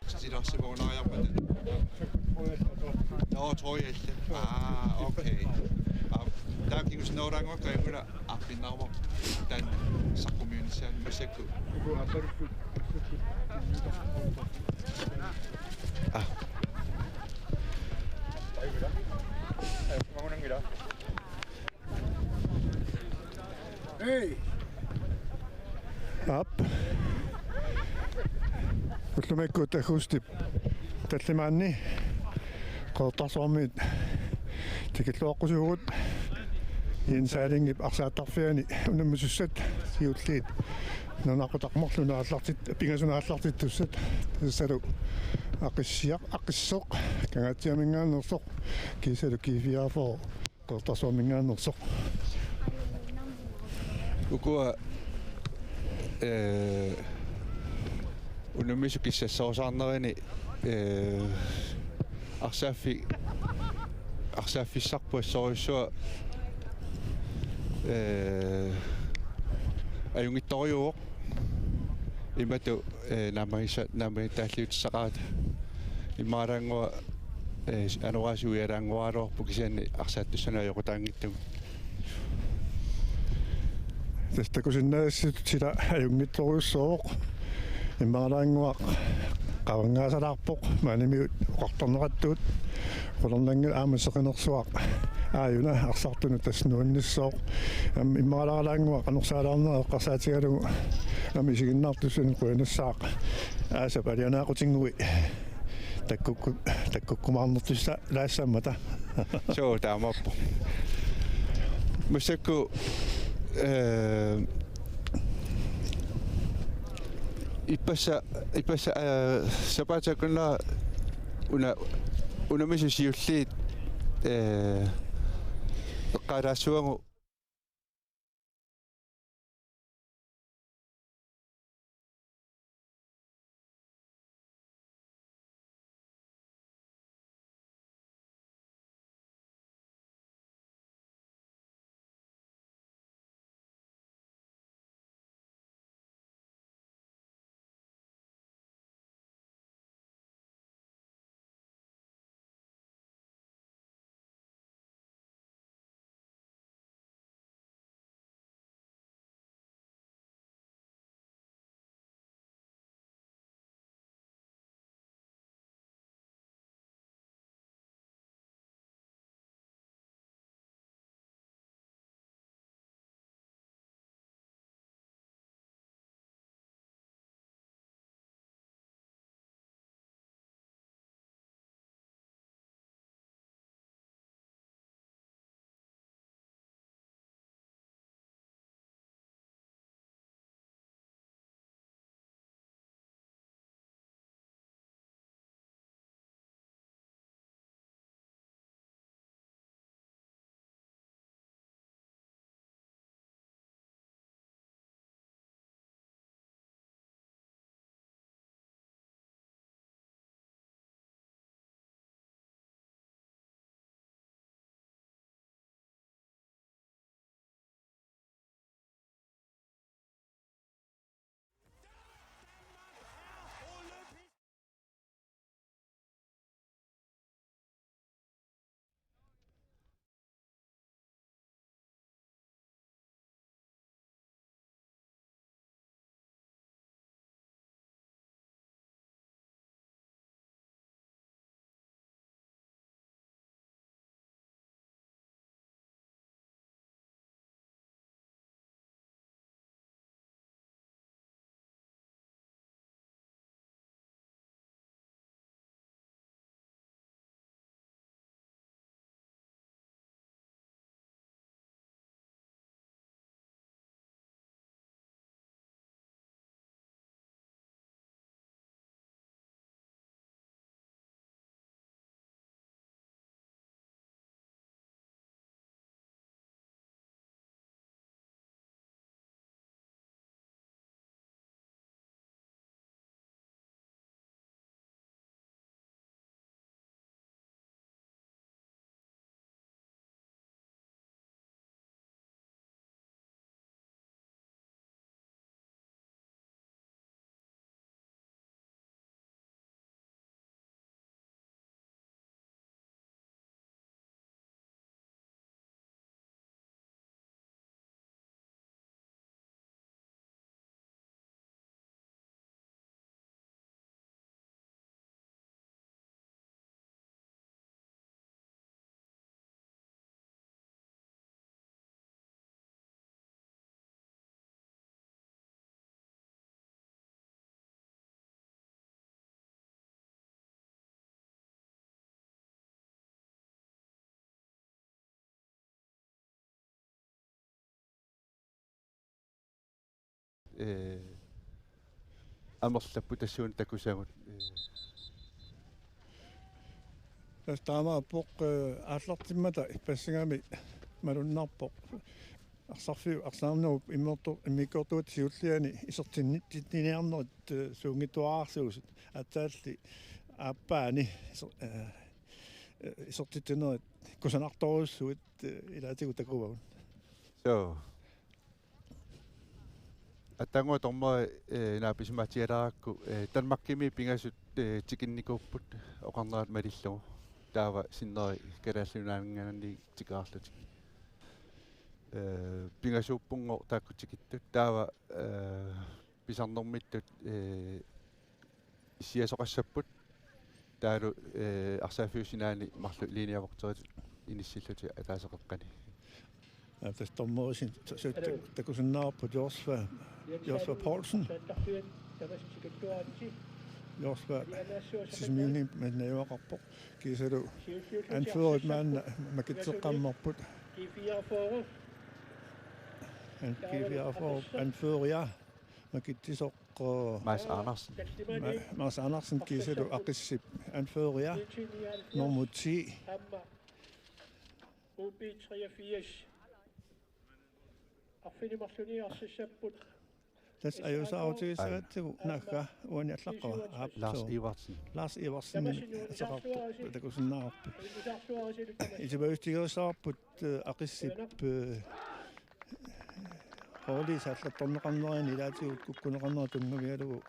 Sidosivunajammat. Joo, toijelle. Okei. Tämäkin kun sinne orangoa kyllä appinnauma tän sakkumyynnissä mysekku. Hei! Up. Utlumekku tahusti tallimaanni qortarsormi tikilluoqqusugut insaalingip arsaattarfiani unammusussat siulliit nunaqutaqmorluna allartit pingasuna allartit tussat salu aqissoq kangatiamingaannersoq kiisalu kiifiaafo qortarsormingaannersoq ukua unammisukissassoorsaarnerini arsaaffiissarpuassorussua ajungittoriuoq imatu namaitalliutissaqaat immaaraangua anuaasuialaanguaaloorpu kisianni arsaattussanayoqutaangittugu tastakusinnaassit sila ajungittoriussooq immaaraanguaq qavangaasalaarpoq maanimi uqartornerattuut qulornangil aamasseqinersuaq aayuna arsartunu tasnuannissooq immaalaarlaanguaq anersaalaarnera eqqarsaatigalugu amisiginnaartussun quyanassaaq aasap alianaaqutiнгуи takkukkumaarnertussa laassammata soo taamappu musakku ipassa sapatakunna unamisusiulliit eqqalaassuangu амерлаппу тассуун такусагут таамааппоқ ааллартиммата пассагами малуннарпоқ арсарфиу арсаарнеруп иммерту иммиккортуут сиуллиани исертиннит титниарнерит суунгитуаарсуусут атаалли ааппаани исертитинерит кусанарторуссуит илаатигу такувагун so атангуа тормаа нааписмаатиалаакку танмаккими пингасут тикинникууппут оқарнерат малиллугу таава синнери калааллунаанганни тикаарлутик пингасууппунго тааккутикиттут таава писарнэрмиттут сиасоқассаппут таалу арсаафиусинаани марлу линиавортерит иниссиллути атаасеқеққани тастормоосин такусиннаарпу Josva Poulsen Josva сисмиуни маннаюақарпоқ кисалу анфуурит маанна макитсеққаммарпут анкивиафоо анфуурия макитсисоқ Mads Andersen кисалу ақиссип анфуурия нормути OB83 арфинимарлуни арсиссаппут тас аюсаутигисаатсигу накка уаниаллаққава Lars Iversen асеқарпу такусиннаарпу исибаустигерсаарпут ақиссип хоолисааллатторнеқарнераани илаатигут куккунеқарнера тунгавиалугу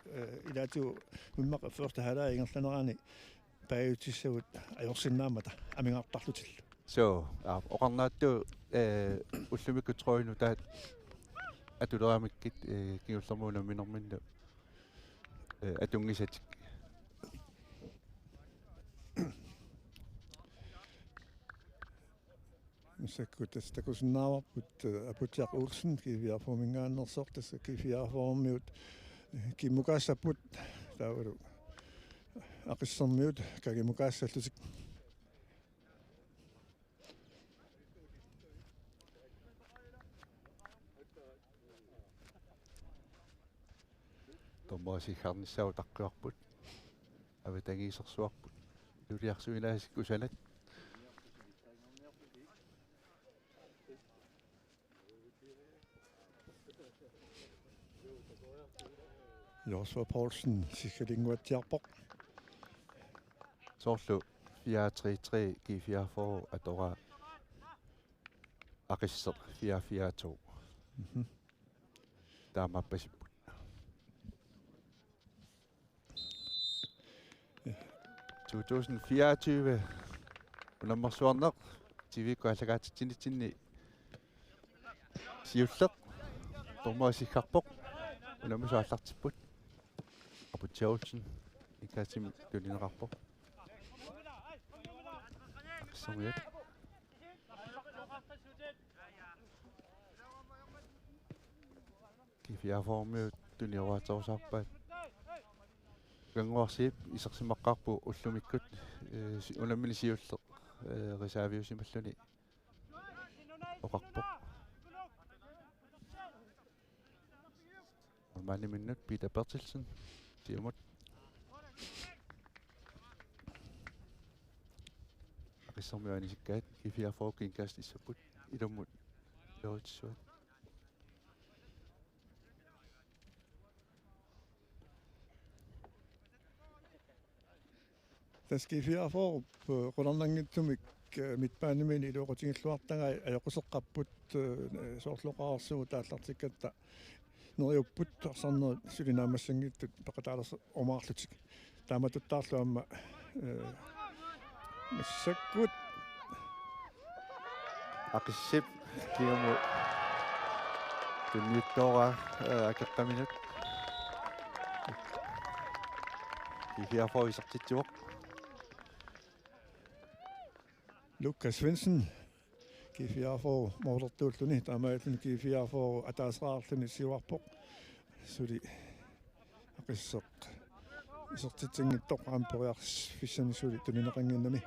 илаатигу уммақа ферста халаа ингерланерани пааютиссагут ajorsinnaamata амингаартарлутилла so оқарнаатту уллумикку троину таат атулерамиккит киуллермуна минерминну атунгисатик мисаккут такусиннааварпут апутиақ Olsen кивиарфомингааннерсор тасса кивиарформиут кимукаассаппут таавалу ақиссермиут кагимукаассаллутик томмаасихарниссау таққиарпут авитагиисерсуарпут лулиарсуинаасиккусанат Josva Poulsen sikkelinguatiarpoq соорлу 433 G44 атора ақиссер 442 таамаппасиппут 2024 унаммарсуарнеқ тивикку аллагаатитсинитсинни сиуллеқ тормаасиккарпоқ унаммусуаллартиппут апутиаулсин икаатими тулинеқарпоқ ақиссамиат кифиаформиут туниаваатсорсаарпаат гангуарсип исерсимаққарпу уллумиккут унаммини сиуллеқ ресавиусималлуни оқарпоқ Manni minut Peter Bertelsen tiamut Aqissermiani sikkaat ifiarfookin kaastissaput ilumut loritsuat таскифиарфоо qulernangittumik mitpaanimini iluoqutiнгиллуартага ajaqusеққаппут соорлоқарсуу тааллартиккатта нериуппут арсарнери сулинаамассангиттут пеқатаалерс омаарлутик тааматуттаарлуамма миссаккут ақиссип киуму тунниуттоора акеққаминут ифиарфоисартитсуоқ Lukas Svensson G4 мордертууллуни таамааллуни G4 атаасраарлуни сиуарпоқ сули ақиссеқ исертитсингиттоқ аампериарс фиссани сули тунинеқангиннами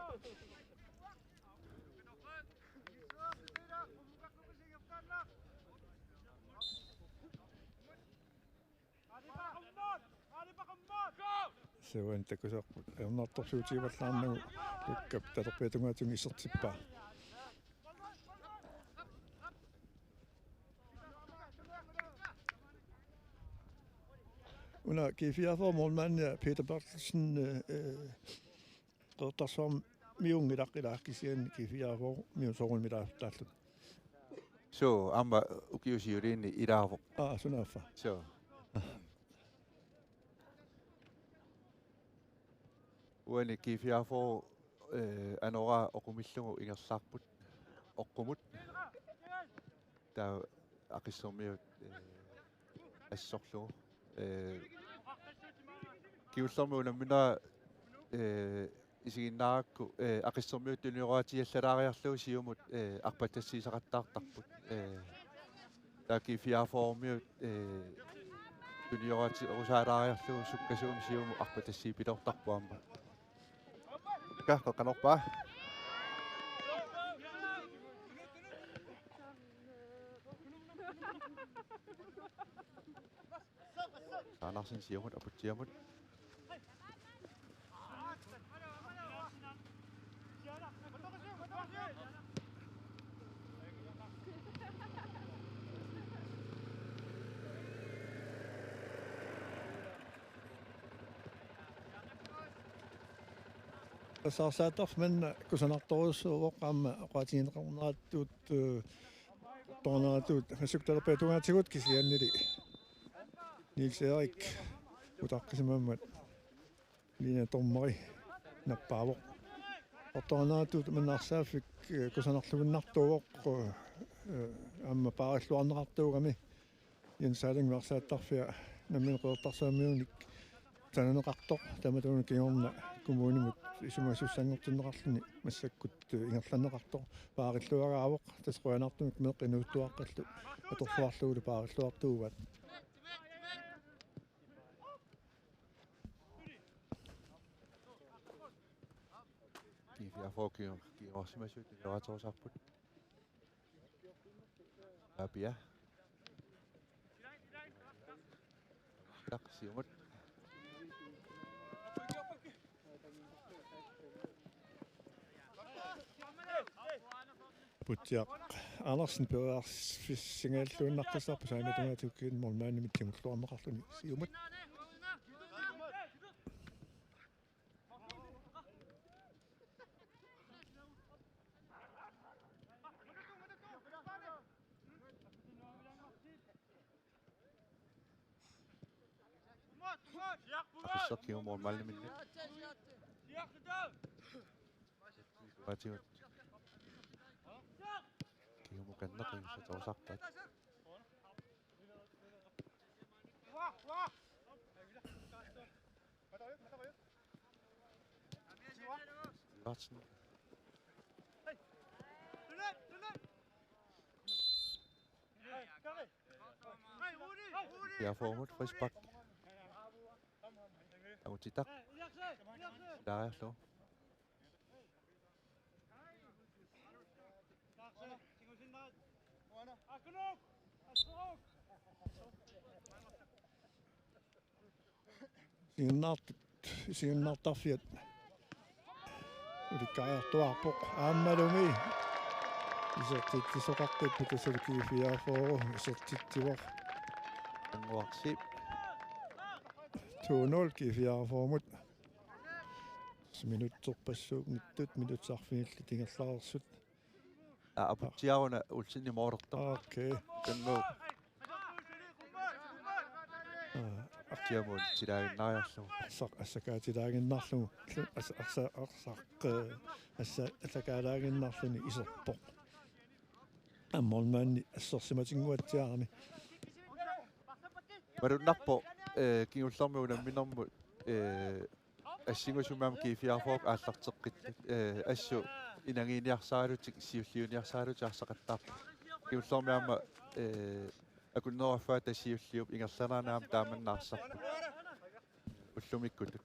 Sewan takusarput ernaartorsuutivallaarnagu lukkap talerpiatungaatun issertippaa. Una KFR målmand Peter Bertelsen qertarsvarm miungilaqqilaaqkisian KFR miusorun milaatallut. So amma ukiusiurini ilaavo. Sunaffa. So. Uani KFR anora oqumillungu ingerlaarput oqqumut taa aqissormiut assorlugu kiullermuuna mina isiginnarakku aqissormiut junioratiallalaariarlugu siumut arpatassiisaqattaartarput taa KFR-miut juniorati usaalaariarlugu sukkasuum siumu arpatassiipilortarpuamma qanorpaa saanarsin siumut aputiamut Saarsaataf men kusanartoruussuuvoq qaamma aqaatigineqarneraattuut torneraattuut hassuktalerpiatungaatigut kisiannili Niels Erik utaqqisimaammat Lina Tormari nappaavoq torneraattuut mannaarsaafik kusanarlugunnartuuvoq amma paarilluarneqartuugami Jensaling versaattarfia nammin qeertarsaamiunik tanuneqartoq tamatunu kiorna kommunimut isumasussanngortinneqarluni massakkut ingerlanneqartoq paarilluagaavoq tasquanartumik meeqinuuttuaqqallu atorluarlugu paarilluartuuvat KFR kiorsimasut junioratorsarput apia siumut Putiaq Andersen Peders fissingaallunnaqqisarpu saamitungaatukkien mormaanimit timulluarneqarluni siumut aqissarkiu mormalliminni atiut kiumukanneqi satorsarpat Larsen Ja formut frisbak Autitak Daarlo Siunnaartarfiat ulikkaajartuarpoq aammalumi isertittisoqarput tasalkiifiaaforu isertittivor anguarsip 2-0 kiifiaaformut minuttorpassuuk mittut minutsarfiilli tingerlaarsut aputiaruna ulsinni moorertor okay kannu Tiamun tilaaginnaariarlugu assakaatилаагиннарлугу assakaalaaginнарлуни иserpoq амморнаанни ассерсиматингуатсиаарни Marunarpo kiullermuuna minermut assingusumam KFR-fook aallarteqqittat assu inangiiniarsaalutik siulliuniarsaalutik arsaqattaarpa kiullermiamma akunneraffaat assiulliup ingerlanaanaam taamannaarsarput ullumikkutut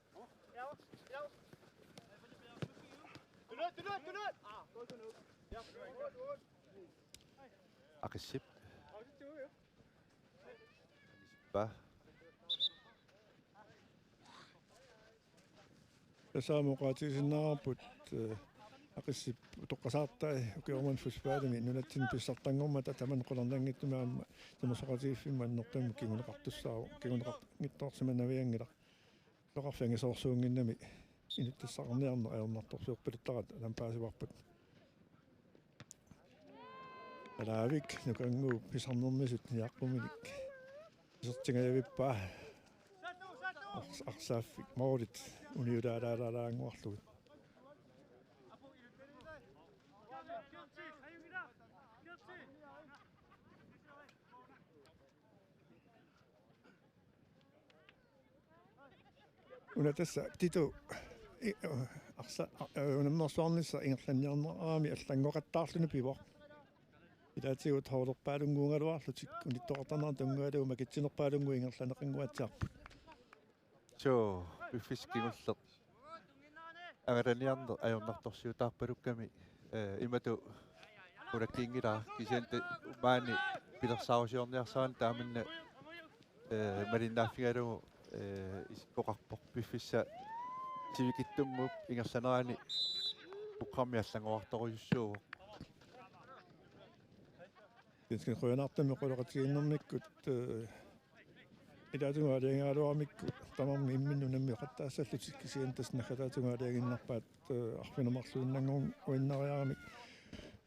aqissip pa тасаамоqaатигисиннаарпут ақиссип тоққасаартай укиорман фусфаалими нунатсин писсартангормата таман қоларнангиттумаама тамасоқатигиффимма аннортаму кигунеқартуссааву кигунеқарниттоорсиманавиангила лоқарфангисоорсуунгиннами инуттассақарниарно аернарторсуерпалуттарат лампаасиварпут алаавик нукангуу писарнермисут яаққуминик исертингаявиппаа арсааффик моорит униулаалаалаангуарлугут унатасса титу арса унамнерсуарнисса ингерланниарнераами аллангоқаттаарлуни пивор илаатигут хоолерпаалунгуунгалуарлутик униттоқартарнаа тунгуалума китсинерпаалунгу ингерланеқингуатсаарпут соо пиффискигуллеқ агараниарнер ajornartorsiutаарпалукками имату ураккингилаа кисианта маани пилерсаарусиорниарсаан тааминна малиннааффигалугу исиккоқарпоқ пиффисса сивикиттуммуп ингерланерани пуккармиаллангуарторуйуссууво тинскен қойнартами қолоқатигиннэрмиккут илаатунгаалиангаалуармикку тамарми имминнунамми қаттаассаллутик кисиантас нахалаатунгаалиагиннарпаат арфинамарлуиннангорн уиннариарамик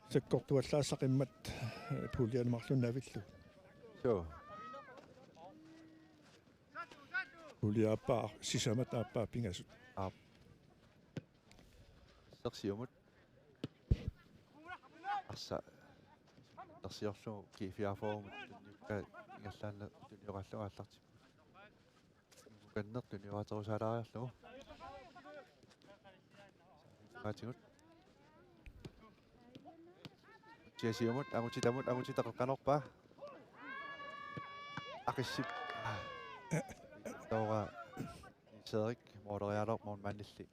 саккортуаллаассақиммат пулианмарлунавиллу соо пулиааппаа сисамат ааппаа пингасут сарсиумут арса тарсиорлу кифиафоормут тунниукка ингерлаанна туниораллугааллартип каннер туниораторусаалаариарлугу маатигут чесиумут агутитақеққанорпаа ақиссип тора сэрик модериалер монманнилли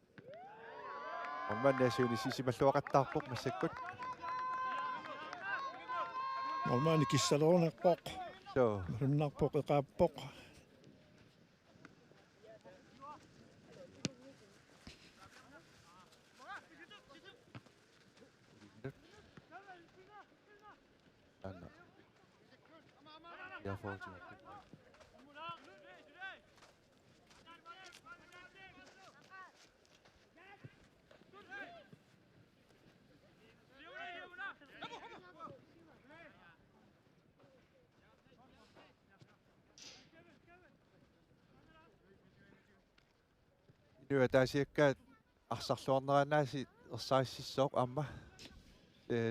монманнасууни сисималлуақаттаарпоқ массаккут нормаани киссалерунерпоқ соо руннарпоқ эқааппоқ анна я фото Nyt taasiakkaat арсарлуарнераанаси ерсаассиссооқ аама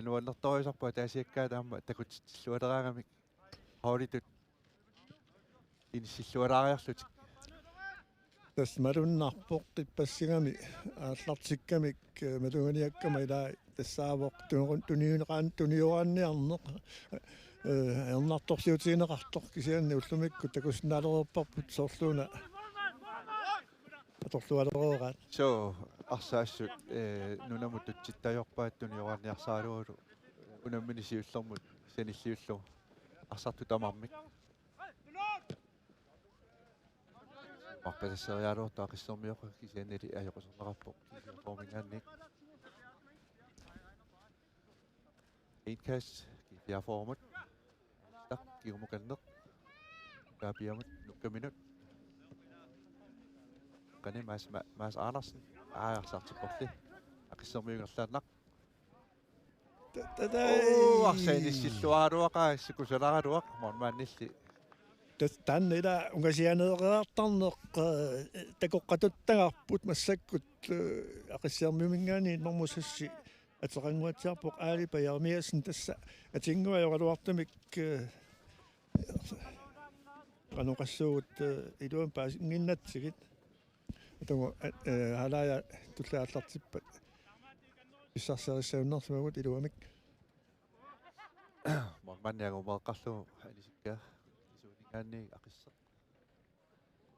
нуаннэрторисарпа таасиаккаат аама такутиллуалераагамик хаулитут инсиллуалаариарлутик тас малуннарпоқ қиппассигами ааллартиккамик малунганиаккама илаа тассаавоқ туниунераан туниораанниарнеқ ернарторсиутигинеқартоқ кисианни уллумикку такуснаалерерпарпут соорлууна аторлуалероораат соо арсаассут нунамут тутситтаёрпаат туниораанниарсаалуалу унамминисиуллэрмут саниллиуллу арсарту тамармик марпасассериалуортаа қиссэрмиоқа кисианнали аёқусернераппоқ кисиаформингаанник инкас кисиаформут так кигумуканнеқ таапиамут нуккаминут кане мас Andersen арсартиппорли ақиссэрмиугерлааннақ арсаинissилluaaruaqa issikusalaraluaq mormaannilli таннила унгасианеэреартарнеқ такоққатуттагарпут массаккут ақиссиармимингаани нормусасси атеқангуатсиарпоқ аалипа ярмиасин тасса атингуаёралуартамик каноқассуугут илуан паас ингиннатсигит атого халая туллааллартиппат иссарсерissaunnarсуагут илуамик mormanniagumеэққарлу алисиккаа исуунигаанни ақисса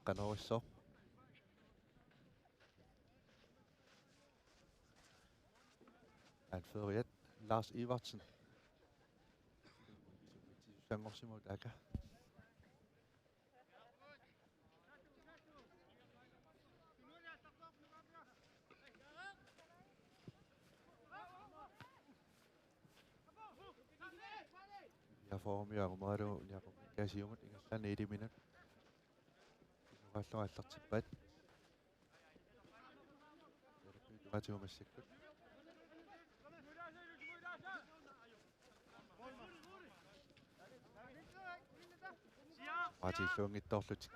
канаруссоо anføriat Lars Evertsen sangorsimut aka formi arumaru niaqum kasiumut ingallan 80 minut qallu allartippat tuatiumassikkut atilluungittorlutik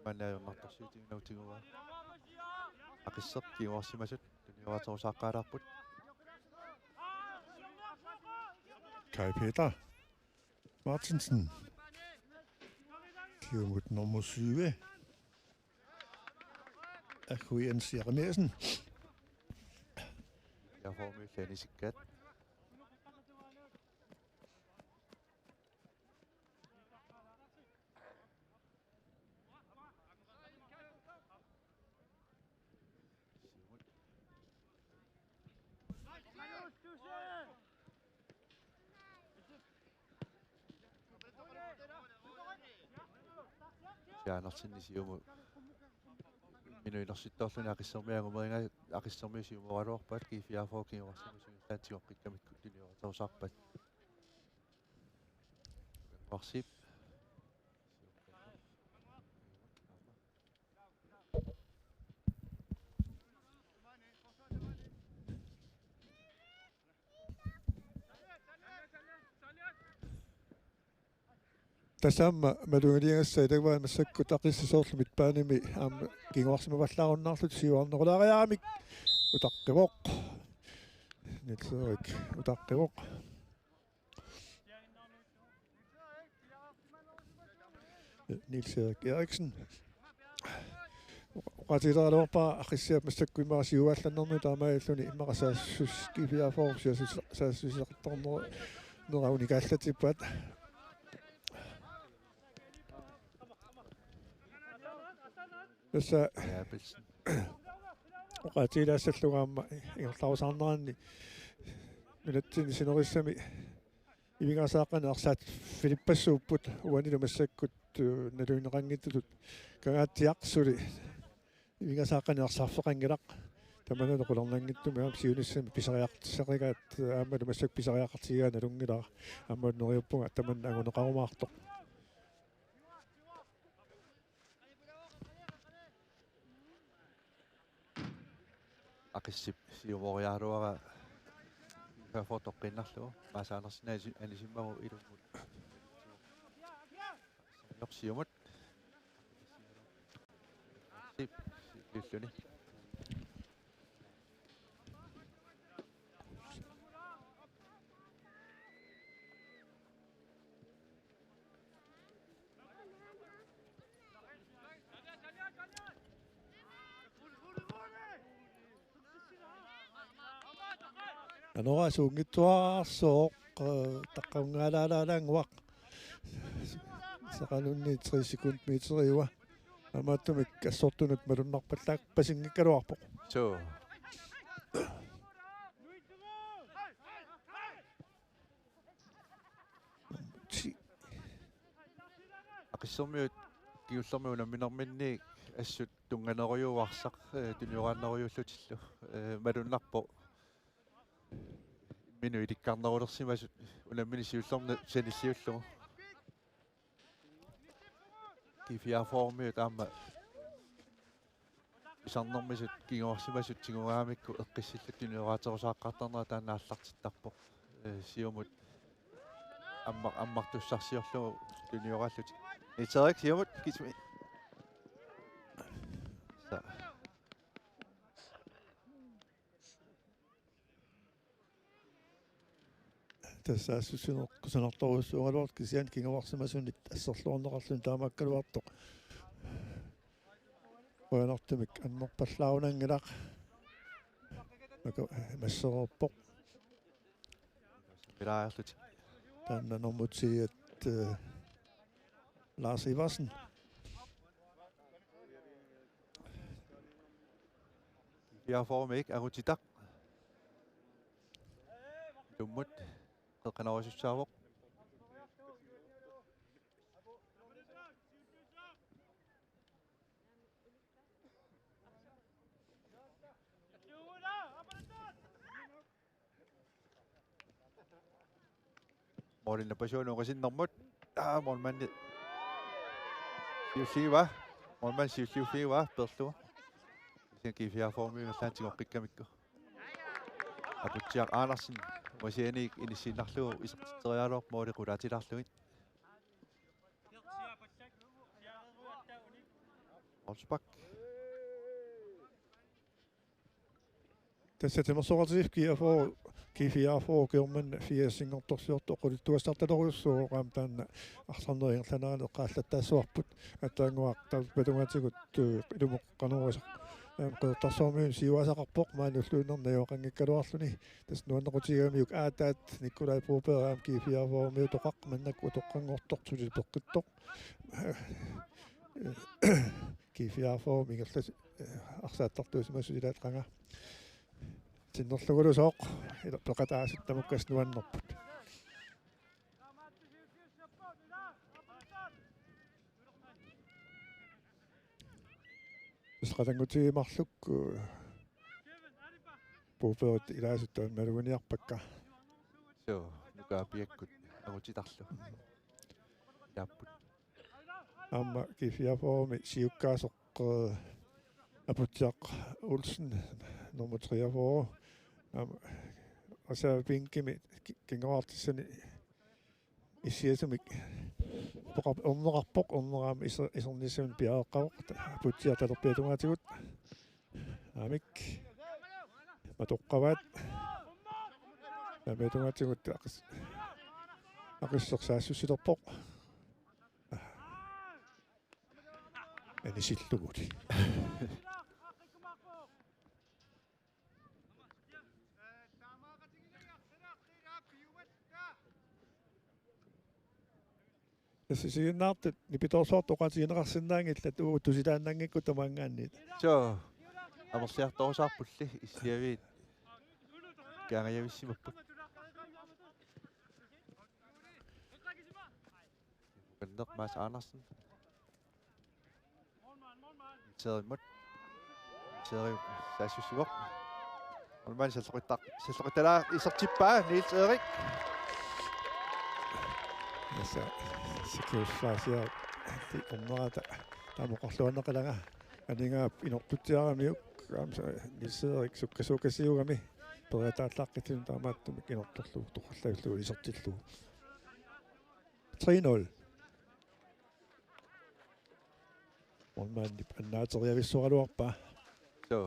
mannaajornartorsuutiginautigua aqisseq kiuarsimasut tuniuatorusaaqqaalarput Kai Peter Martinsen. Kiumut nummer 7. Jens Jeremiasen. ja formi llanisikkat jaanersinnisiumu minuilersittorluni aqissermiangumeringa aqissermiusiumualuarpat kiifiafoo kiuarsimusuillaatigoqqikkamikku tuniuatorusarpat warsip Tasamma malungiliangassa itagvaa massakkut aqissasoorlumit paanimi aama kinguarsimavallaarunnaarlut siuarnerulaariaramik utaqqivoq nitserik utaqqivoq Nils-Erik Eriksen qatileralorpa aqissiap massakkuimaasiuaallannermi taamailluni immaqasaassus kifiaforsia saassusiaqtorner neraunikaallatipat Tässä qatiilaassallungaamma ingerlarusarneranni minutsini sinerissami ivingasaaqani arsaat Filipassuupput uanilu massakkut naluineqangittutut kagaatiaqsuli ivingasaaqani arsarfeqangilaq tamana qulernangittumi aam siunissami pisariaqtissaqigaat aammalu massak pisariaqartigaa nalungilara aammalu neriuppunga tamanna aguneqarumaartoq aqissip siumoriaaruara kafotoqqinnarlugu maasaanersina anisimmagu ilummut yorsiumut sip yulluni Anoraasuungittuarsoq taqqaungaalaalaalaanguaq saqalunni 3 sekund meteriua amaattumik assortunut malunnarpallaak pasingikkaluarpoq so aqissermiut kiullermiuna minerminni assut tunganeruyuarsaq tuniuranneruyullutillu malunnarpo minu ilikkarnerulersimasut unammini siullorna sanilliullugu kifiaformiut aamma isarnermisut kinguarsimasut tigugaamikku eqqissillut tuniuraaterusaaqqartarnera taanaallartittarpoq siumut ammartussarsiorlugu tuniurallut Nils-Erik siumut kismi тассаассусинеққусанарторуссуунгалуарт кисиан кингаварсимасунит ассерлуорнеқарлун таамааккалуартоқ оянартумик аннерпаллаарунангилақ мака массерерпоқ пилаарлут таанна нормутсиат Lars Iversen kiaformik arutitaq lummut eqqanarusussaavoq Morilla pasuunuqasinnermut mormanni siulliva morman siulliufiva perlua isen kifiaformiunnerlaatigoqqikkamikku aputiaq Andersen masianik inissinnarlugu isertiterialuaq mooliqulaatilarlugit Olsbak tässä temmersoqartisif kifiaafoo kiorman fiasingortorsiorto qulittuassartalorussuuqaam taanna arlarneriingerlanaana eqqaallattaassuarput attaanguaq patungaatigut ilumoqqanuurisaq qeertarsormiun siuasaqarpoq maanulluunnernajoqanngikkaluarluni tas nuannequtigaamiuk aataat nikkulai puuperaam kifiaafoomiu toqaq mannak utoqqanngortortulit peqqittoq kifiaafoo mingerlas arsaattartuusmasulilaat qanga sinnerlugulusoq ila peqataasuttamukkas nuannerput isqatangutigimarluk puuperit ilaasuttaan maluguniarpakka so nukaapiakkut agutitarlu yapput amma kifiafoomi siukkaasoq aputiaq Olsen nummer 43 asa pinkimi kingoartissani issiasumik poqap ornerarpoq orneraam isernissuun piaeqqavoq aputiartalerpiatungaatigut amik matoqqavaat nametungaatigut aqissersaassussilerpoq anisilluguli Siginnaartut nipitoorsoortoqatigineqarsinnaangillat tusilaannangikku tamangaanniit so amersiartorusaarpulli issiaviit kaangajavissimapput kanneq Mads Andersen Terimut Teri saassussivoq Olman salleqittalaa isertippaa Niels Erik Nasa sikiussaasia ornerata taamoqarluanneqalanga aningaap inortutiaramiuk kaamsa Niels Erik sukkasuukasiugami periataallaqqitsin taamaattumik inortorlugu toqallavullugu isertillugu 3-0 ormaannip annaateriavissuqaluarpa so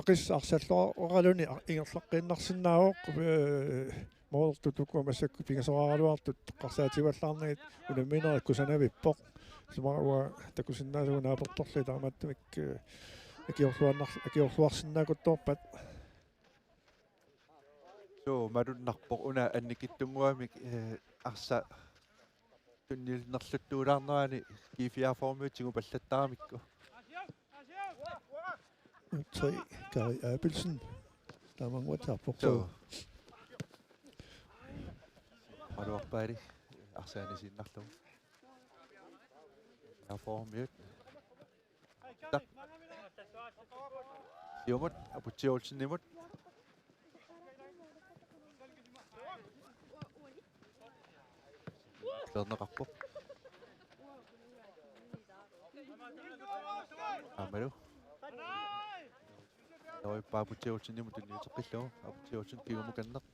aqis arsallooraluni ingerlaqqinnarsиннаавоq moortutukku massakku pingasoraluartut qarsaativallarnagit unamminerikkusanavippoq sumarua takusinnaalugunaapertorli taamattumik akiorluarsinnaakuttorpat so madunnarpoq una annikittunguamik arsa tunnilnerluttuulaarnerani kifiaformiutigu pallattaaramikku 3 Gary Abelsen tamanguatarpoq so maluarpaali arsaanisinnarlugu aformiut tak siumut aputiolsinnimut lerneqarpoq amalu Paaputiolsinnimu tunniuteqqillugu aputiolsin kigumu kanneq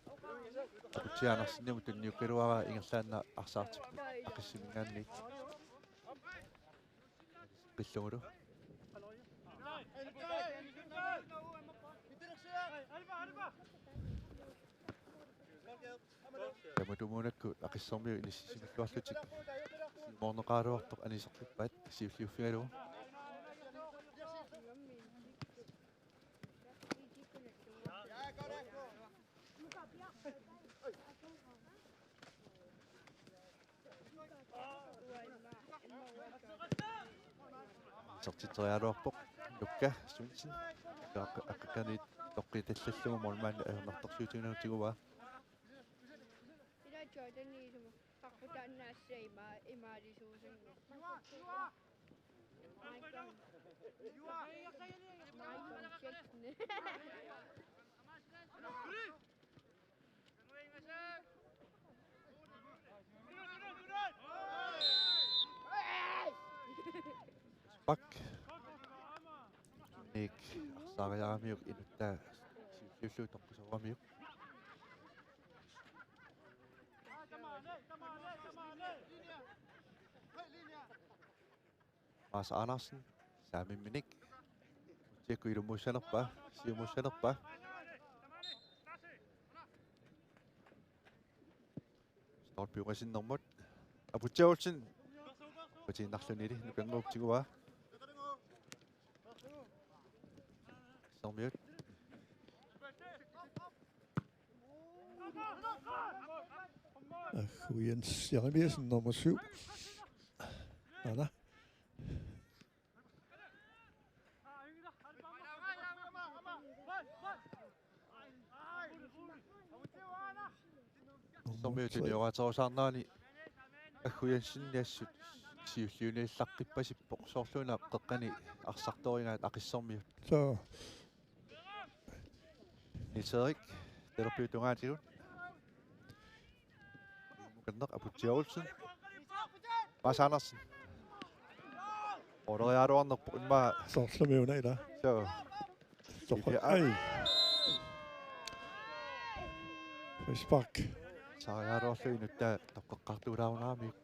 aputiaanarsinnimu tunniukkiluara ingerlaanna arsaartikku aqissimingaanni qillugulu tamutumuunakku aqissormiu inissisimikkuarlutik moorneqaaluartoq aniserluppaat siulliuffigalugu Sertitorialuarpoq lukka Swensen akkakani toqqitallallugum ormaan aernartorsuutigunutiguva Spak. Nik arsariaramiuk inuttaa siulliullu toqqusavamiuk. Maas Andersen, Sami Minik. Tjekku ilumuussanerpa, siumuussanerpa. Start piuqasinnermut. Aputjaulsin. Patiinnarlunili nukanguuktiguaa. Sormiut. Jens Jeremiasen, nummer 7. Anna. Sormiut junioratorsarnaani aggujansinniassut siulliunillaqqipasippoq soorluna qeqqani arsartorigaat aqissormiut. Så Niterik terapeutungaatigut. Mukanneq aputjaulsin. Maas Andersen. Orderiaaruarnerpoq imma soorlamiuna ila. so Ai. Spark. sariaaruarlu inuttaa toqqeqqartuulaarunaamiuk.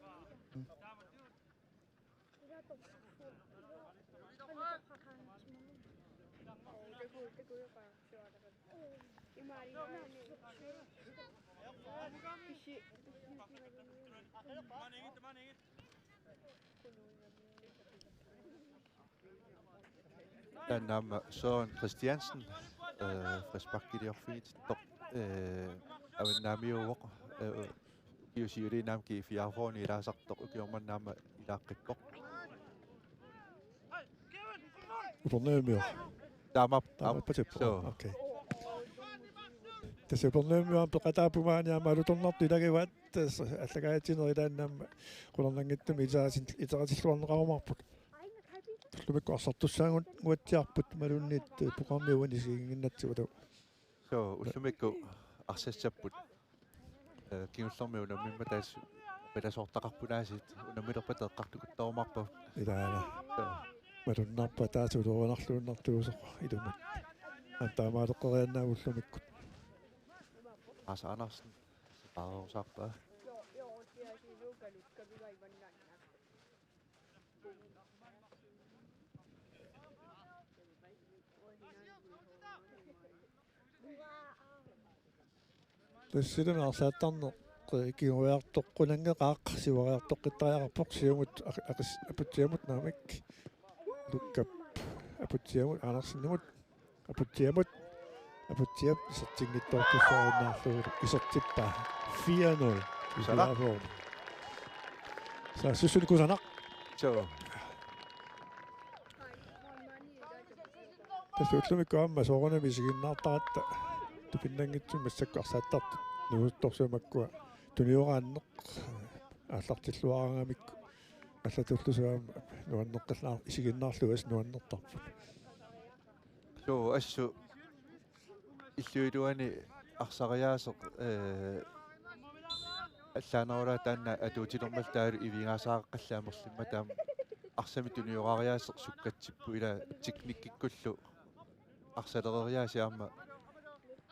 Naam Søren Christiansen, friskbakkiliorfiit, avannaamiuvoq, kiusiulinaam kiifiarfooni ilaasartoq ukiormannaama ilaaqqippoq. Uporneemio. Taamap, Taamapasippo. so Okei. Tässä uporneemio on peqataapumaaniama alutornartilagivat allagaatineritaannam qulornangittumi iterasilluarneqarumarput. Lumikku arsartussaangut nguatsiarput malunniit programmiuan isiginginnatsivat. so ullumikku arsassaput kiullormi unamimma taas pelasortaqarpunaasit unamilerpat eqqartukuttarumarpa. Ilaana. So Malunnaarpa taasuluuruanarluunnartuusoq ilumat. Antaamaaleqqeriannaagullumikku. Maas Andersen, sipaaruusaarpaa. Tassilun arsaattarneq kiguiartoqqunangeqaaq sivariartoqqittariaqarpoq siumut aqis aputiamut naamik lukkap aputiamut Andersenimut aputiap isertinngittoortussarinnaarlugu isertippaa 4-0 Kusanaq. Sa sussun kusanaq So tassuullumikku amma soorunami siginnaartaratta tupinnangitsum massakku arsaattartut nuuttorsumakkua tuniорааннеқ ааллартиллуарангаамикку аллатуллусуаам нуаннеққаллаа исигиннаарлугас нуаннертарпут so assu illuiluani arsariaaseq аллаанарула таанна атуутилэрмал тааlu ивингааsaaqaqqallaamерлимма таам арсами туниорариааseq суккатсиппу ила техниккиккуллу арсалерериаасиарма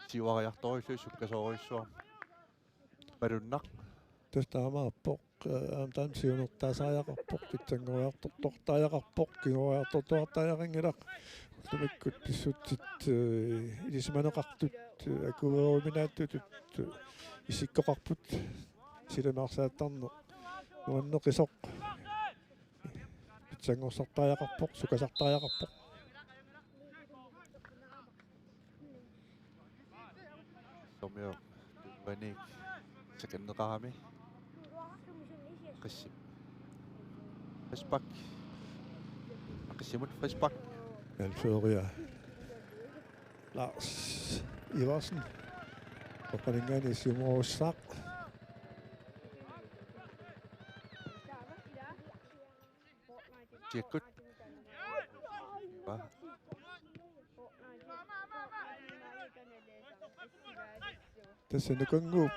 сиуариарториллу суккасоориуссуар малуннақ тастаамаарпоқ аамтаан сиунертаасааяқарпоқ питсангориарторторtaajaqarpoq кигориарторторtaajaqангилақ уллумиккут писсутсит илисманеқартут акуверуминааттутут исиккоқарпут силанаарсааттарне нуаннеқисоқ питсангорсартаajaqarpoq сукасартаajaqarpoq сомио ваник секеннеқарами қиссип фэсбак қиссимут фэсбак Alføria Lars Iversen og Koldingani Simon Sak nakutiakkut tässä nukungu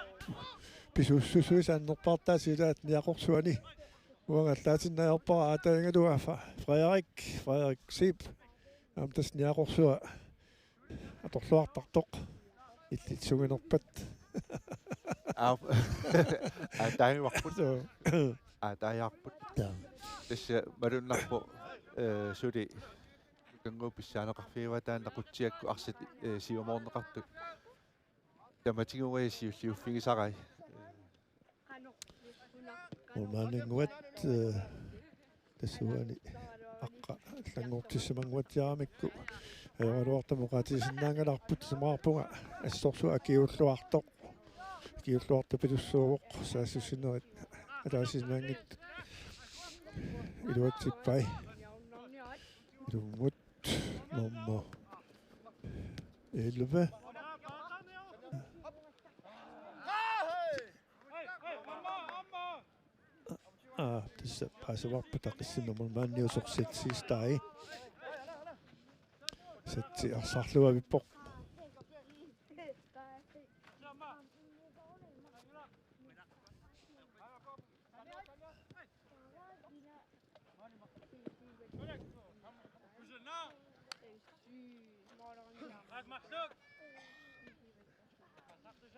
pisussusuisannerpartaasilaat niaqorsuani uangallaatinnajorpara aataingaluaffa Frederik Sip tas niaqorsua atorluartartoq illitsuginerpat taangivarput so taajaarput tässä malunnarpo suli kangu pissaaneqarfiiva taan naqutiakku arsit siumorneqartut tamatigungai siulliuffigisarai ulmaaninguat tassuani aqqa langortissamanguatiaramikku ajoraluartamuqaatisinnaangalarput samaarpunga assorsu akiulluartoq kiulluartapilussuuvoq saassussinerit алаасиннаангит илуатсиппай илунгут нормо 11 tässä paasavapputakissinnermul maanniusorsitsiistai setsi arsarluavippoq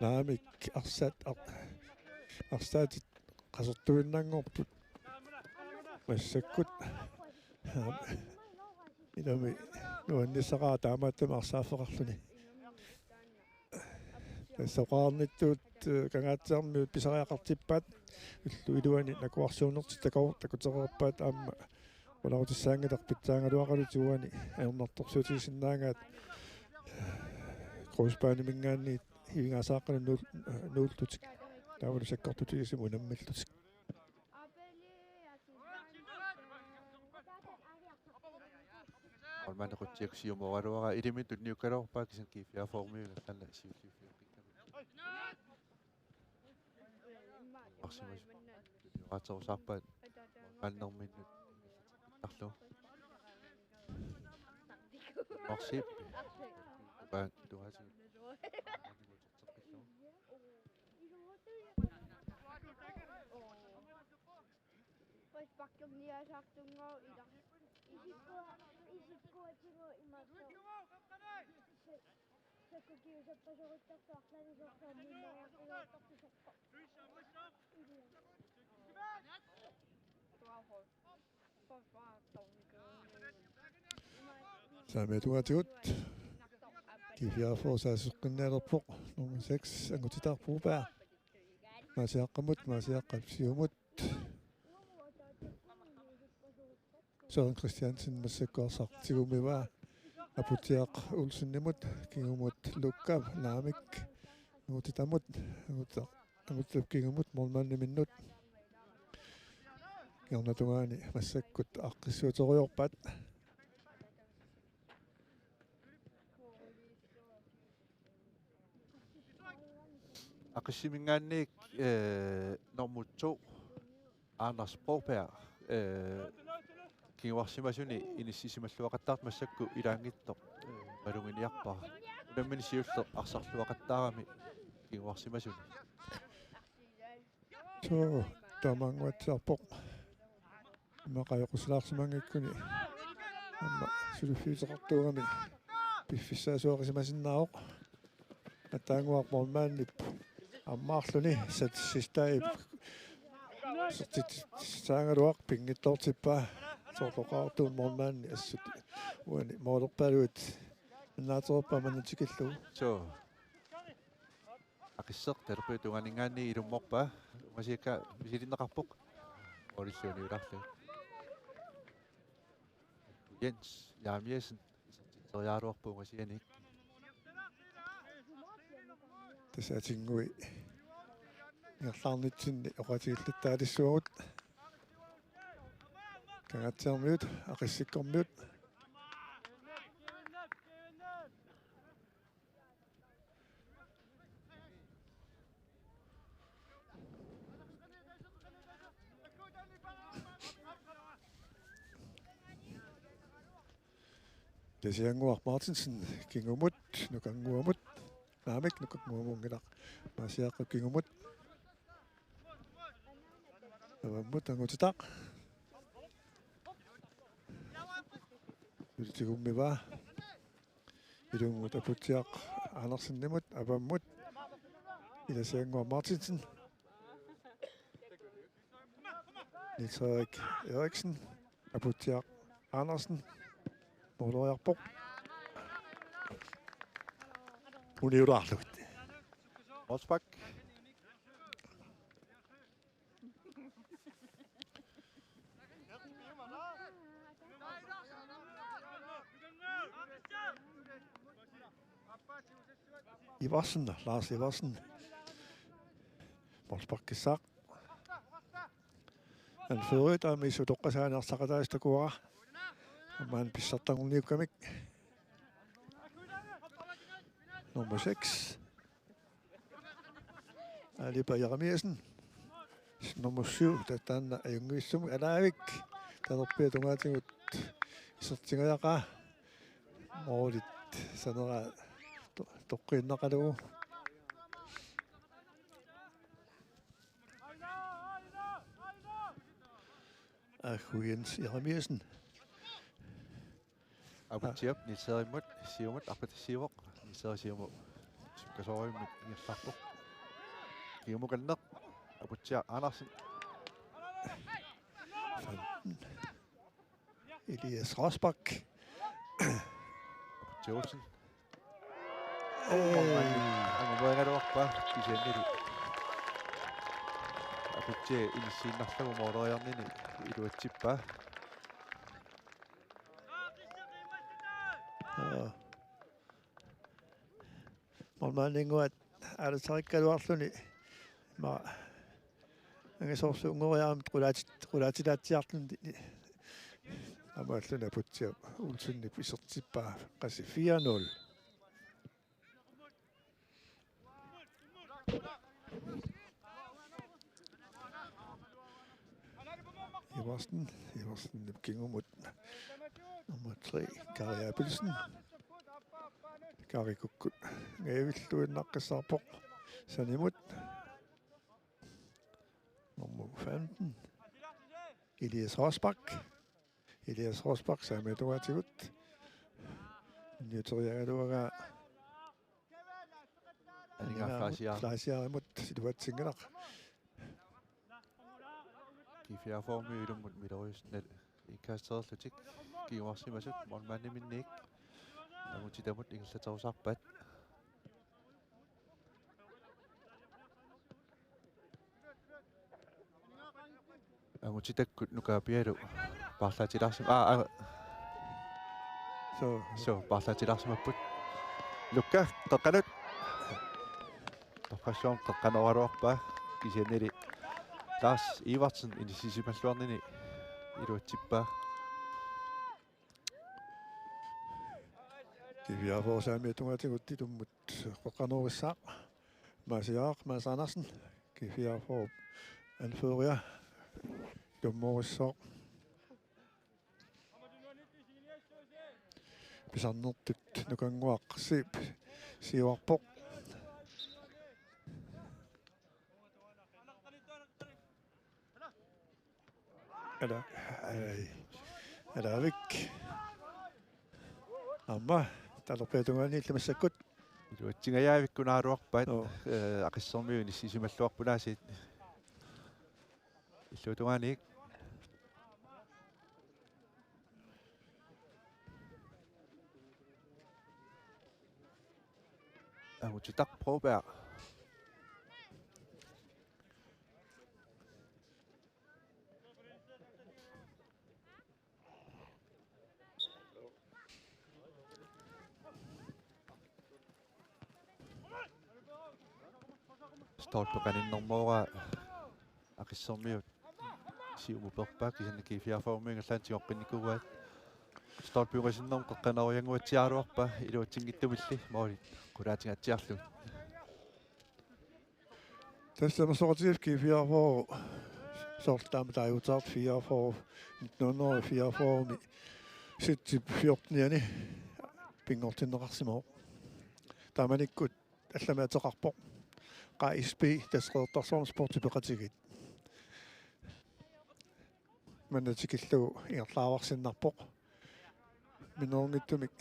naamik arsaatit qasertuinnaangorput massakkut inami nuannissaqaa taamaattama arsaaffeqarluni тассоqaarnittuut kangaatsaarmiut pisariaqartippaat уллу илуани накуарсуунерти такутерерпаат аама уларутиссаангилерпитсаангалуақалутигуани аернарторсуутигисиннаангаат крусбаанимингаанни хивингаасааққана нуултутик таавалу саккортутигисиму наммиллутик Almanaqutiak siumoraluara ilimitut niukkalorpaa kisan kiifiaformiuga tanna siulliuffiuqikkami arsimas niuqaterusarpaat qannerminnut tarlu orsip baan tuasi Saamatuatigut kifiaforsaassuqqinnialerpoq nummer 6 angutitarpuupaa maasiaqqappsiumut Søren Christiansen massakkuarsartigumivaa aputiaq ulsinnimut kingumut lukkav laamik nutitamut angutap kingumut mormanniminut Jarnatungaani massakkut aqqissuutoriorpat Aqqissimingaanniik normutsu Anders Broberg kinguarsimasuni inississimalluaqattaart massakku ilaangittoq malunginiarpara unammini siulleq arsarluaqattaarami kinguarsimasuni so tamanguatsiarpoq maqajoquslaarsimangikkuni amma sulufiiteqartuugami piffissaasuaqisimasinnaaq ataanguarpormaannip аммаарлүни сатсистаип саангалуақ пингитторсиппаа сооқоқартуун морнаанни ассут уани моолерпалуут наатерпа манатикиллу so aqisseq terpetuganingaanni ilumorpa masika misilinneqarpoq olissuuniularlu Jens Jarmiesen seriaaluarpuungasianik тасаатингуи ирлаарнитсинни оқатигиллаттаалиссуагут кангаатсиармиут ақиссиккормиут Lesianguaq Martinsen kingumut nukanguamut naamik nukakmuamungilaq maasiaqqa kingumut avamut angutitaq ulitigummiva ilungut aputiaq Andersen-nimut avammut Lesianguaq Martinsen Niels Erik Eriksen aputiaq Andersen Mooloriarpoq uniularlut Rosbak. Iversen, Lars Iversen. Molsbakkisaaq. Anføret er misutoqqasaanertaqataistakua. Amman pissartangulniukkamik. Nummer 6. Alipa Jeremiasen. Nummer 7. Tatana ayunguissum alaavik. Tanerpia tungaatigut isertingajaqa. Moolit sanera toqqiinnaqalugu. Jens Jeremiasen. Abutiap Niels Erik Siumut Aqatissiuvoq Niels Erik Siumu Sukkasorimut ingerlarpoq Kiumukanneq Abutia Andersen Elias Rosbak. Joelsen Angumoingaluarpa kisiannili Abutia inissiinnarlagu mooloriarnini iluatsippa Molmaanninguat aalutarikkaaluarluni ma angasorsu ungoriaamut qulaatilaatiarlun amaalluna putsia ulsunnip isertippaa qasi 4-0 Iversen kingumut nummer 3 Kari Abelsen Kari kukkut ngaavilluinnaqqissarpoq sanimut nummer 15 Elias Rosbak saamituatigut niuteriagaluaga Flaasiarimut siluatsingalaq Kifiaformi ilumut miloriusnal ikkastererlutik kiuarsimasut molmaanniminniik Amutitamut ingerlaterusarpat Amutitakkut nukaapialu parlaatilarsum so parlaatilarsumapput lukka teqqanut torqassuam teqqanoraluarpa kisiannili Lars Iversen inissisimalluarnini iluatsippa Kiviavor saamiatungaatigut ilummut qoqqanuurissaaq Maas Andersen Kiviavor anføria lummuurissoq pisarnertut nukanguaq siuarpoq Alavik amma talerpiatungaani illamassakut iluatsingajaavikunaruarpat aqissermiu inissisimalluarpunaasiit illuutungaaniik Amutitaq Broberg Stolpeqaninnermoora aqissermiut siumuperpaak kisannakiifiarformiingerlaantigoqqinnikkugaat stolpiungasinnerm qeqqanerianguatsiaaruarpa iluatsinngittumilli moolit qulaatingatsiarlu Tassamersoqatiif kiifiarfor sortaama taajutaart 4 for 1944 ситсип 14-ниани пингортиннеқарсимоо тааманиккут алламаатеқарпоқ qa ispi tasqeertarsuarm sportipеqatigit манатикиллугу иерлааварсиннарпоқ миноорнгиттумик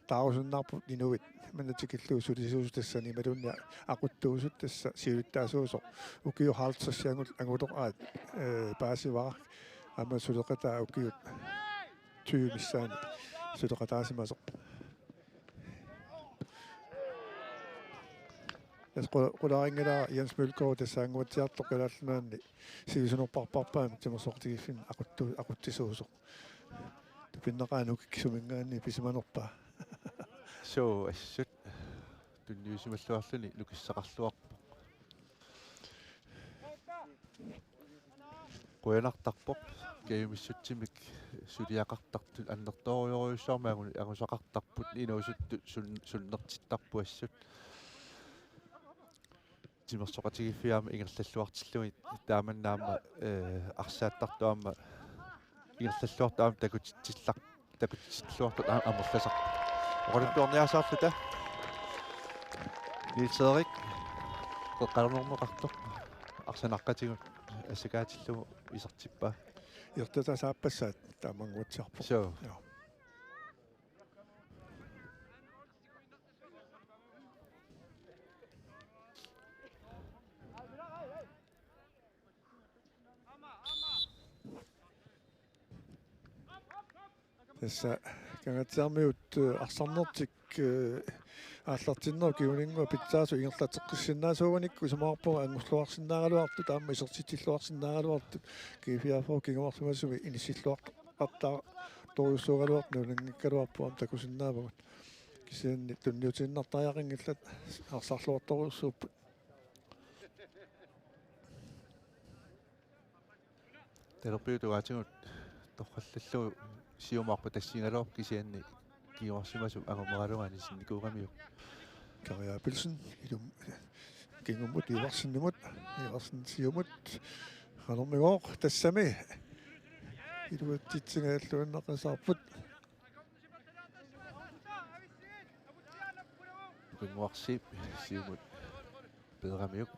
таарусуннаарпут инуит манатикиллугу сулисуус тассани малунна aquttuusut тасса сиулиттаасуусо укиу хаалтсассиангул ангулеқаат паасивара ама сулеқатаа укиут тюмиссаани сулеқатаасимасо qularingala Jens Mølgaard tasaanguatiartoq kalaallunaanni sivisunerparparpaam timersortigiffin aquttisuusoq tupinneqaanuk kisumingaanni pisimanerpaa so assut tunniusimalluarluni lukissaqarluarpo quyanartarpoq kayumissutsimik suliaqartartu annertorioriussaarmaangun angusaqartarput inuusuttu sulnertittarpu assut timersoqatigiffiaama ingerlalluartillui taamannaama arsaattartuama ingerlalluartaama takutitsilluartut amerlasaq oqaluttuorniasaarluta Niels-Erik qeqqalunormeqartoq arsanarqatigut assakaatillugu isartippaa irtatasaappassaat taamanguatsiarpo so tässä kangatsiarmiut arsornertik ааллартиннер киунингуа питсаасу ингерлатеққиссиннаасууганикку сумаарпо ангуллуарсиннаагалуарту таама исертитиллуарсиннаагалуарту кифиафоо кингамарсумассуми иниссиллуартаа торуссуугалуарт нулингиккалуарпуам такусиннаавагут кисианни тунниутиннартаяқингиллат арсарлуарторуссууппут терапиутугаатигут торраллаллу сиумаарпа тассингалоор кисианни киорсимасу агомералугани синникуугамиу кариапилсен илум кингуммут иварсиннумут иварсин сиумут ханормигоо тассами илуаттитсингааллуиннақасаарпут кингуарсип сиумут педрамиук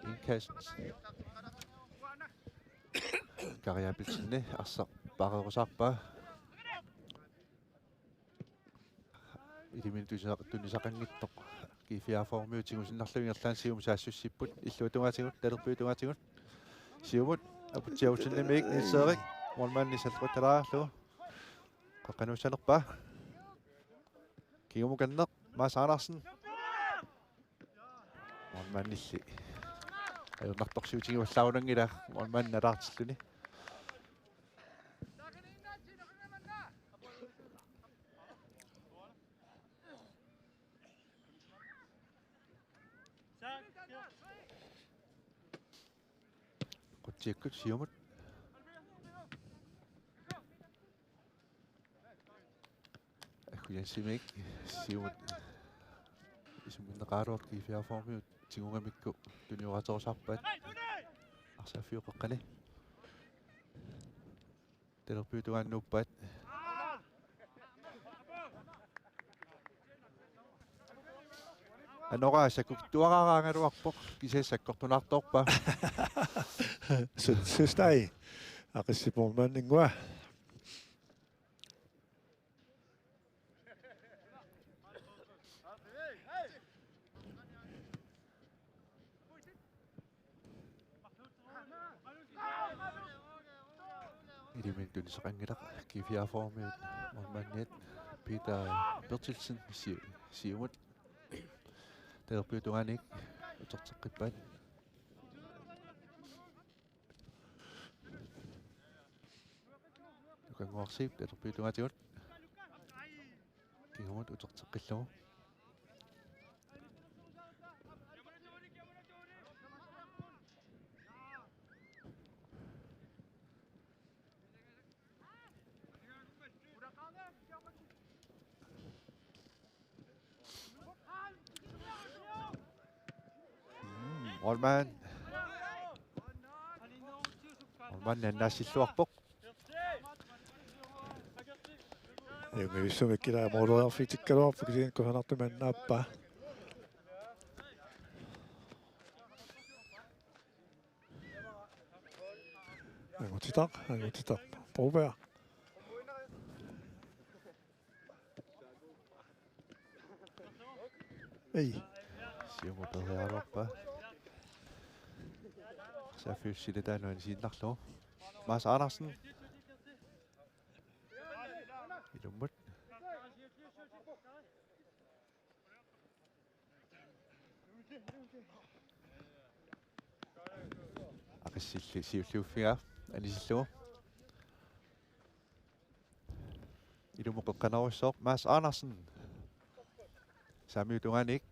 инкаст кариапилсинне арсаа парерусаарпаа илимин тунисақангиттоқ кифиаформиутигусиннарлуингерлаан сиум саассуссиппут иллуутугаатигут талерпиутугаатигут сиумут апутсиавутсиннамик Niels-Erik морманни саллутталаарлу қаққануссалерпаа кигумуканнеқ маасаарарсен морманнилли аюннарторсиутигиваллаарунангила морманналаартиллуни quttiakkut siumut akkujansimik siumut isumminneqaaruart kiifiaformiut tingungamikku tuniuqatorusarpaat arsaaffiuqeqqani talerpiutugaannuuppaat anoraa sakuktuaraaraangaluarpoq kisaassakkortunartorpa søstai aqissipurmaanningua ilimin tunisaqangilaq kifiaformiut mormanniat Peter Bertelsen siumut talerpiutuganik utorteqqippaat kanguarsip talerpiutugaatigut kingumut utorteqqillugu Olman nannaassilluarpoq Jungivissumikkila muodoarfitikkaluarpu kisiin kuhanartumannaappa. Angutitaq. Provær. Ei. Siumuperhiarorpa. Safyussilitannuan siinarlu. Mads Andersen. Ilummut. Aqissilli siulluuffiga anisillugu. Ilumuqqeqqanaruissoq Mads Andersen. Samiutunganik.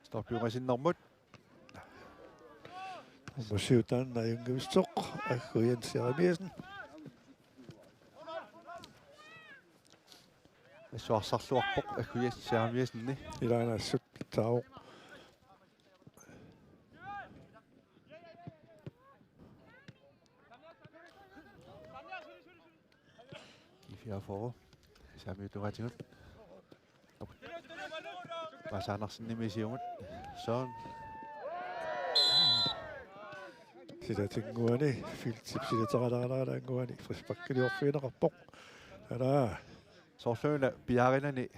Storpiungasinnermut. Musiutanna Jungivissoq aggu Jens Jeremiasen. Assuarsarluarpoq aggu Jens Jeremiasenni. Ilanassut tauq. Kifiaforu. Samiutungatingut. Mads Andersen nimisiumut. Sådan. Silatinguani filtipsilitaqalaqalaqalanguani frispakkiliorfiineqarpoq. Ala Sorluuna piarinani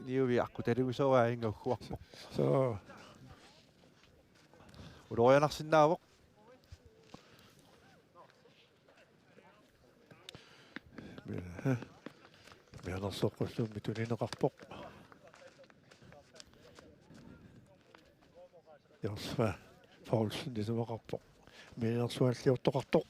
niuvi akkutaliusoa ingauhuarpoq. so Ulorianarsinnaavoq. mianersoqqulluummi tunineqarpoq. Jarsva Paulsen disumeqarpoq. Mianersualliortoqartoq.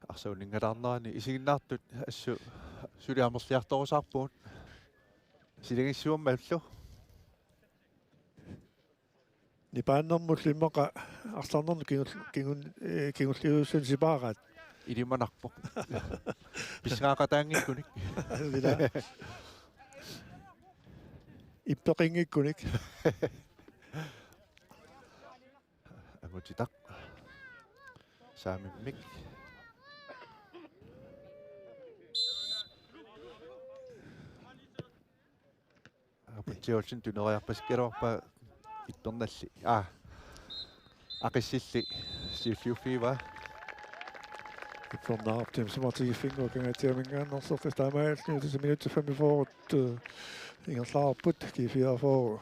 Arsuuningalarnerani isiginnaartut assu suliamerliartorusarpuut. Silingissuammallu. Nipaannermullimmeqa artarnernu kingulliuussun sipaaqaat. Ilimanarpoq. Pisgaaqataangikkunik. Vila. Ippeqingikkunik. Angutitaq. Saamimmik. Aputiolsin tuneriarpaskilorpa itternalli. Aqissilli siulliuffiiva. Ippernaarptim sumartigiffingu kangatiamingaannersortis taamaalluutis minutti 45 ingerlaarput kifiaforu.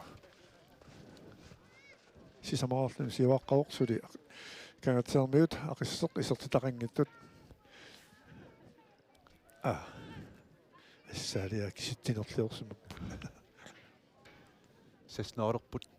Sisamaarlum siuaqqaorsuli kangatiarmiut aqisseq isertitaqangittut. Assaalia kisittinerliorsumak. Sesnoorerput.